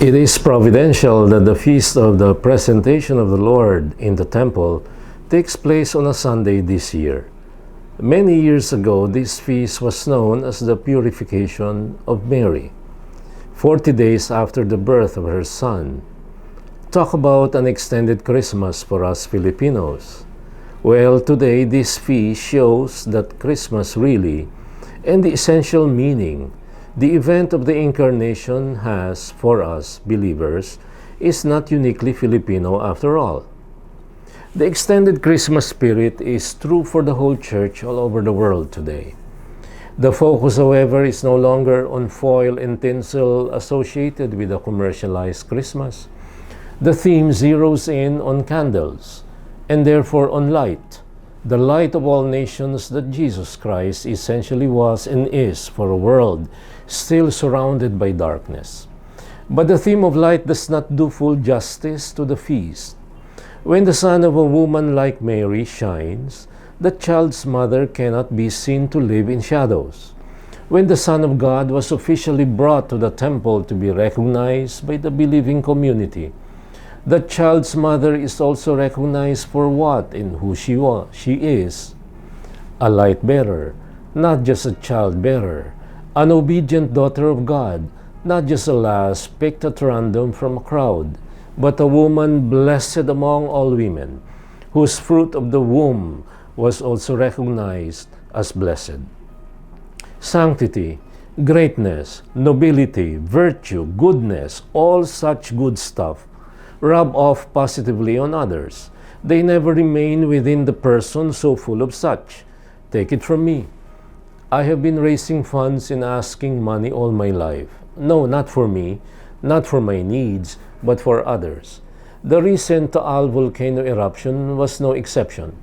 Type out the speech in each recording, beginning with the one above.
It is providential that the feast of the presentation of the Lord in the temple takes place on a Sunday this year. Many years ago, this feast was known as the Purification of Mary, 40 days after the birth of her son. Talk about an extended Christmas for us Filipinos. Well, today this feast shows that Christmas really, and the essential meaning the event of the Incarnation has for us believers, is not uniquely Filipino after all. The extended Christmas spirit is true for the whole church all over the world today. The focus, however, is no longer on foil and tinsel associated with a commercialized Christmas. The theme zeroes in on candles, and therefore on light, the light of all nations that Jesus Christ essentially was and is for a world still surrounded by darkness. But the theme of light does not do full justice to the feast. When the son of a woman like Mary shines, the child's mother cannot be seen to live in shadows. When the Son of God was officially brought to the temple to be recognized by the believing community, the child's mother is also recognized for what and who she is: a light bearer, not just a child bearer, an obedient daughter of God, not just a lass picked at random from a crowd, but a woman blessed among all women, whose fruit of the womb was also recognized as blessed. Sanctity, greatness, nobility, virtue, goodness, all such good stuff rub off positively on others. They never remain within the person so full of such. Take it from me. I have been raising funds and asking money all my life. No, not for me, not for my needs, but for others. The recent Taal volcano eruption was no exception,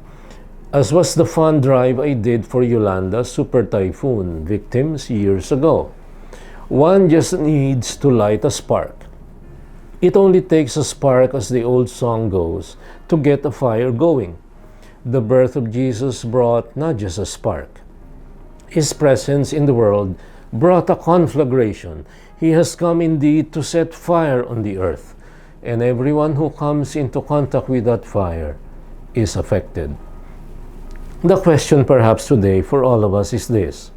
as was the fund drive I did for Yolanda's super typhoon victims years ago. One just needs to light a spark. It only takes a spark, as the old song goes, to get a fire going. The birth of Jesus brought not just a spark. His presence in the world brought a conflagration. He has come indeed to set fire on the earth, and everyone who comes into contact with that fire is affected. The question perhaps today for all of us is this: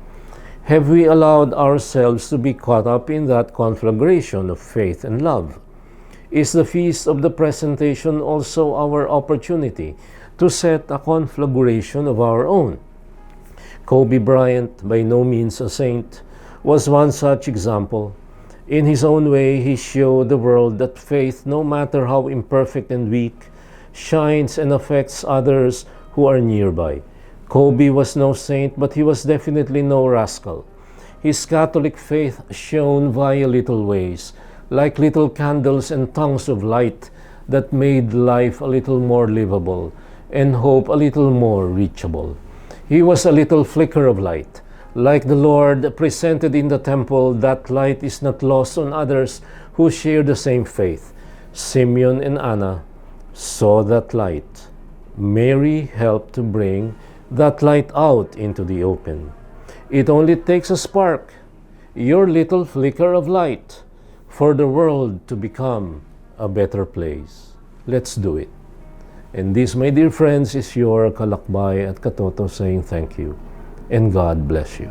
have we allowed ourselves to be caught up in that conflagration of faith and love? Is the feast of the presentation also our opportunity to set a conflagration of our own? Kobe Bryant, by no means a saint, was one such example. In his own way, he showed the world that faith, no matter how imperfect and weak, shines and affects others who are nearby. Kobe was no saint, but he was definitely no rascal. His Catholic faith shone via little ways, like little candles and tongues of light that made life a little more livable and hope a little more reachable. He was a little flicker of light. Like the Lord presented in the temple, that light is not lost on others who share the same faith. Simeon and Anna saw that light. Mary helped to bring that light out into the open. It only takes a spark, your little flicker of light, for the world to become a better place. Let's do it. And this, my dear friends, is your Kalakbay at Katoto saying thank you, and God bless you.